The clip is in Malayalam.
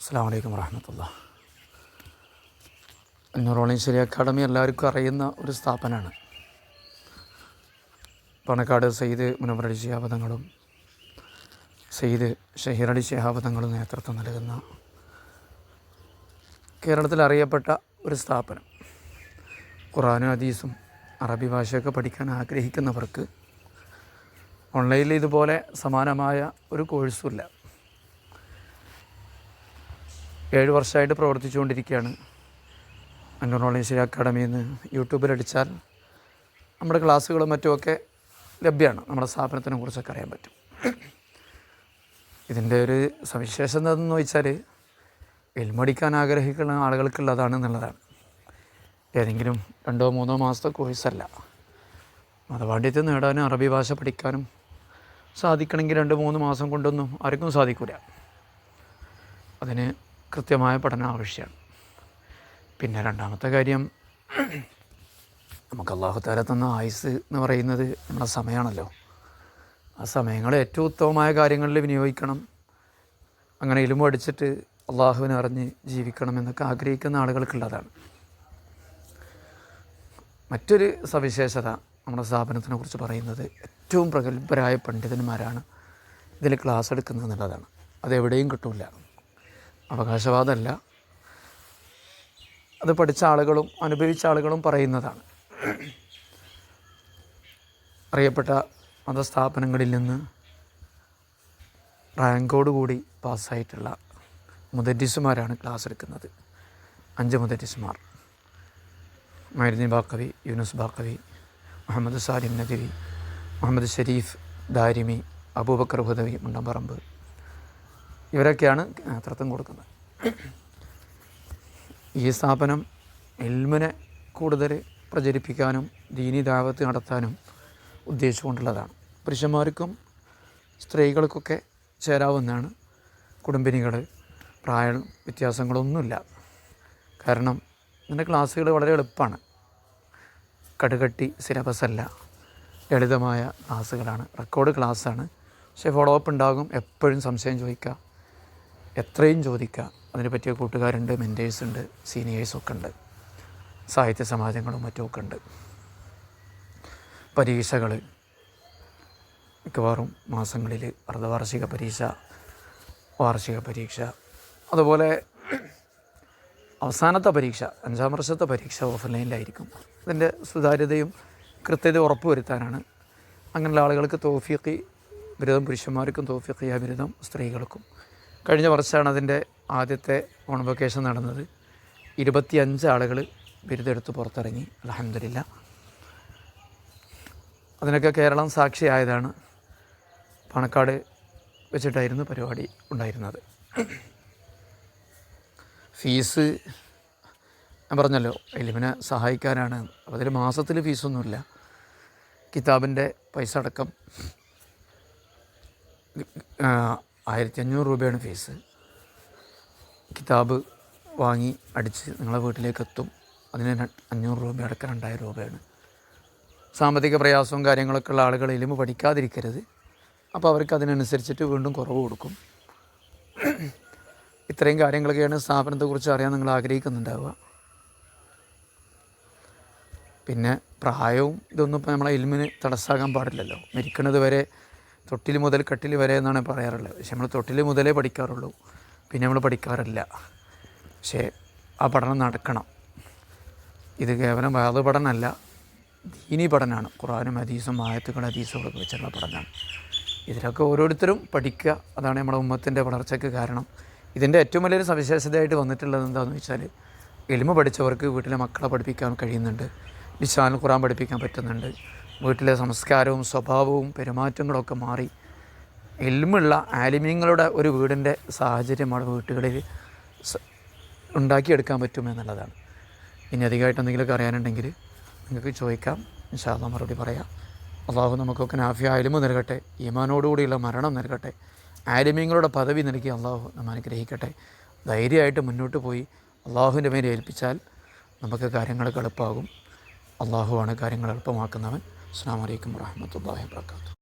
അസ്സലാമു അലൈക്കും വറഹ്മത്തുള്ളാഹി. നൂറോളിൻശ്ശേരി അക്കാഡമി എല്ലാവർക്കും അറിയുന്ന ഒരു സ്ഥാപനമാണ്. പണക്കാട് സയ്യിദ് മുനവ്വറലി ശിഹാബ് തങ്ങളും സയ്യിദ് ഷഹീർ അലി ശിഹാബ് തങ്ങളും നേതൃത്വം നൽകുന്ന കേരളത്തിൽ അറിയപ്പെട്ട ഒരു സ്ഥാപനം. ഖുർആനും ഹദീസും അറബി ഭാഷയൊക്കെ പഠിക്കാൻ ആഗ്രഹിക്കുന്നവർക്ക് ഓൺലൈനിൽ ഇതുപോലെ സമാനമായ ഒരു കോഴ്സുമില്ല. 7 വർഷമായിട്ട് പ്രവർത്തിച്ചുകൊണ്ടിരിക്കുകയാണ്. നൂറോളിൻശ്ശേരി അക്കാഡമിയിൽ നിന്ന് യൂട്യൂബിലടിച്ചാൽ നമ്മുടെ ക്ലാസ്സുകളും മറ്റുമൊക്കെ ലഭ്യമാണ്. നമ്മുടെ സ്ഥാപനത്തിനെ കുറിച്ചൊക്കെ അറിയാൻ പറ്റും. ഇതിൻ്റെ ഒരു സവിശേഷത എന്താണെന്ന് ചോദിച്ചാൽ ഇൽമടിക്കാൻ ആഗ്രഹിക്കുന്ന ആളുകൾക്കുള്ളതാണ് എന്നുള്ളതാണ്. ഏതെങ്കിലും 2-3 മാസത്തെ കോഴ്സല്ല. മതപാണ്ഡിത്യം നേടാനും അറബി ഭാഷ പഠിക്കാനും സാധിക്കണമെങ്കിൽ 2-3 മാസം കൊണ്ടൊന്നും ആർക്കും സാധിക്കില്ല. അതിന് കൃത്യമായ പഠനം ആവശ്യമാണ്. പിന്നെ രണ്ടാമത്തെ കാര്യം, നമുക്ക് അല്ലാഹു തആല തന്ന ആയുസ് എന്ന് പറയുന്നത് നമ്മുടെ സമയമാണല്ലോ. ആ സമയങ്ങൾ ഏറ്റവും ഉത്തമമായ കാര്യങ്ങളിൽ വിനിയോഗിക്കണം. അങ്ങനെ ഇൽമു പഠിച്ചിട്ട് അള്ളാഹുവിനെ അറിഞ്ഞ് ജീവിക്കണം എന്നൊക്കെ ആഗ്രഹിക്കുന്ന ആളുകൾക്കുള്ളതാണ്. മറ്റൊരു സവിശേഷത നമ്മുടെ സ്ഥാപനത്തിനെ കുറിച്ച് പറയുന്നത് ഏറ്റവും പ്രഗത്ഭരായ പണ്ഡിതന്മാരാണ് ഇതിൽ ക്ലാസ് എടുക്കുന്നത് എന്നുള്ളതാണ്. അതെവിടെയും കിട്ടില്ല. അവകാശവാദമല്ല, അത് പഠിച്ച ആളുകളും അനുഭവിച്ച ആളുകളും പറയുന്നതാണ്. അറിയപ്പെട്ട മതസ്ഥാപനങ്ങളിൽ നിന്ന് റാങ്കോടുകൂടി പാസ്സായിട്ടുള്ള മുദരിസുമാരാണ് ക്ലാസ് എടുക്കുന്നത്. 5 മുദരിസുമാർ: മൈരുനി ബാക്കവി, യൂനുസ് ബാക്കവി, മുഹമ്മദ് സാലിം നദവി, മുഹമ്മദ് ഷരീഫ് ദാരിമി, അബൂബക്കർ ഹുദവി മുണ്ടമ്പറമ്പ്, ഇവരൊക്കെയാണ് നേതൃത്വം കൊടുക്കുന്നത്. ഈ സ്ഥാപനം ഇൽമിനെ കൂടുതൽ പ്രചരിപ്പിക്കാനും ദീനി ദാവത്ത് നടത്താനും ഉദ്ദേശിച്ചുകൊണ്ടുള്ളതാണ്. പുരുഷന്മാർക്കും സ്ത്രീകൾക്കൊക്കെ ചേരാവുന്നതാണ്. കുടുംബിനികൾ, പ്രായ വ്യത്യാസങ്ങളൊന്നുമില്ല. കാരണം ഇതിൻ്റെ ക്ലാസ്സുകൾ വളരെ എളുപ്പമാണ്. കടുകട്ടി സിലബസല്ല, ലളിതമായ ക്ലാസ്സുകളാണ്. റെക്കോർഡ് ക്ലാസ്സാണ്. പക്ഷേ ഫോളോ അപ്പ് ഉണ്ടാകും. എപ്പോഴും സംശയം ചോദിക്കുക, എത്രയും ചോദിക്കുക. അതിനെ പറ്റിയ കൂട്ടുകാരുണ്ട്, മെൻറ്റേഴ്സുണ്ട്, സീനിയേഴ്സൊക്കെ ഉണ്ട്, സാഹിത്യ സമാജങ്ങളും മറ്റുമൊക്കെ ഉണ്ട്. പരീക്ഷകൾ മിക്കവാറും മാസങ്ങളിൽ അർദ്ധവാർഷിക പരീക്ഷ, വാർഷിക പരീക്ഷ, അതുപോലെ അവസാനത്തെ പരീക്ഷ 5ാം വർഷത്തെ പരീക്ഷ ഓഫ്ലൈനിലായിരിക്കും. അതിൻ്റെ സുതാര്യതയും കൃത്യതയും ഉറപ്പുവരുത്താനാണ്. അങ്ങനെയുള്ള ആളുകൾക്ക് തൗഫീഖി ബിരുദം പുരുഷന്മാർക്കും തൗഫീഖിയ ബിരുദം സ്ത്രീകൾക്കും. കഴിഞ്ഞ വർഷമാണ് അതിൻ്റെ ആദ്യത്തെ കോൺവൊക്കേഷൻ നടന്നത്. 25 ആളുകൾ ബിരുദെടുത്ത് പുറത്തിറങ്ങി. അൽഹംദുലില്ലാ. അതിനൊക്കെ കേരളം സാക്ഷിയായതാണ്. പാണക്കാട് വെച്ചിട്ടായിരുന്നു പരിപാടി ഉണ്ടായിരുന്നത്. ഫീസ് ഞാൻ പറഞ്ഞല്ലോ, ഇൽമിനെ സഹായിക്കാനാണ്. അപ്പോൾ അതിൽ മാസത്തിൽ ഫീസൊന്നുമില്ല. കിതാബിൻ്റെ പൈസ അടക്കം 1500 രൂപയാണ് ഫീസ്. കിതാബ് വാങ്ങി അടിച്ച് നിങ്ങളെ വീട്ടിലേക്ക് എത്തും. അതിന് 500 രൂപ അടക്കം 2000 രൂപയാണ്. സാമ്പത്തിക പ്രയാസവും കാര്യങ്ങളൊക്കെ ഉള്ള ആളുകൾ ഇൽമു പഠിക്കാതിരിക്കരുത്. അപ്പോൾ അവർക്ക് അതിനനുസരിച്ചിട്ട് വീണ്ടും കുറവ് കൊടുക്കും. ഇത്രയും കാര്യങ്ങളൊക്കെയാണ് സ്ഥാപനത്തെക്കുറിച്ച് അറിയാൻ നിങ്ങൾ ആഗ്രഹിക്കുന്നുണ്ടാവുക. പിന്നെ പ്രായവും ഇതൊന്നും ഇപ്പോൾ നമ്മളെ ഇൽമിന് തടസ്സാകാൻ പാടില്ലല്ലോ. മരിക്കുന്നത് വരെ തൊട്ടിൽ മുതൽ കട്ടിൽ വരെ എന്നാണ് പറയാറുള്ളത്. പക്ഷെ നമ്മൾ തൊട്ടിൽ മുതലേ പഠിക്കാറുള്ളൂ, പിന്നെ നമ്മൾ പഠിക്കാറില്ല. പക്ഷേ ആ പഠനം നടക്കണം. ഇത് കേവലം വാദ പഠനമല്ല, ദീനി പഠനമാണ്. ഖുർആനും ഹദീസും ആയത്തുകൾ ഹദീസുകളൊക്കെ വെച്ചുള്ള പഠനമാണ്. ഇതിലൊക്കെ ഓരോരുത്തരും പഠിക്കുക. അതാണ് നമ്മുടെ ഉമ്മത്തിൻ്റെ വളർച്ചയ്ക്ക് കാരണം. ഇതിൻ്റെ ഏറ്റവും വലിയൊരു സവിശേഷതയായിട്ട് വന്നിട്ടുള്ളത് എന്താണെന്ന് വെച്ചാൽ, ഇൽമു പഠിച്ചവർക്ക് വീട്ടിലെ മക്കളെ പഠിപ്പിക്കാൻ കഴിയുന്നുണ്ട്, ലിസാനുൽ ഖുർആൻ പഠിപ്പിക്കാൻ പറ്റുന്നുണ്ട്. വീട്ടിലെ സംസ്കാരവും സ്വഭാവവും പെരുമാറ്റങ്ങളൊക്കെ മാറി ഇൽമുള്ള ആലിമീങ്ങളുടെ ഒരു വീടിൻ്റെ സാഹചര്യം അവിടെ വീട്ടുകളിൽ ഉണ്ടാക്കിയെടുക്കാൻ പറ്റുമെന്നുള്ളതാണ്. ഇനി അധികമായിട്ട് എന്തെങ്കിലുമൊക്കെ അറിയാനുണ്ടെങ്കിൽ നിങ്ങൾക്ക് ചോദിക്കാം. ഇൻഷാ അല്ലാഹ് മറുപടി പറയാം. അള്ളാഹു നമുക്കൊക്കെ നാഫിയ ഇൽമു നൽകട്ടെ, ഈമാനോടുകൂടിയുള്ള മരണം നൽകട്ടെ, ആലിമീങ്ങളുടെ പദവി നൽകി അള്ളാഹു നമ്മെ അനുഗ്രഹിക്കട്ടെ. ധൈര്യമായിട്ട് മുന്നോട്ട് പോയി അള്ളാഹുവിൻ്റെ മേലെ ഏൽപ്പിച്ചാൽ നമുക്ക് കാര്യങ്ങളൊക്കെ എളുപ്പമാകും. അള്ളാഹുവാണ് കാര്യങ്ങൾ എളുപ്പമാക്കുന്നവൻ. അസ്സലാമു അലൈക്കും വറഹ്മത്തുള്ളാഹി വബറകാതുഹു.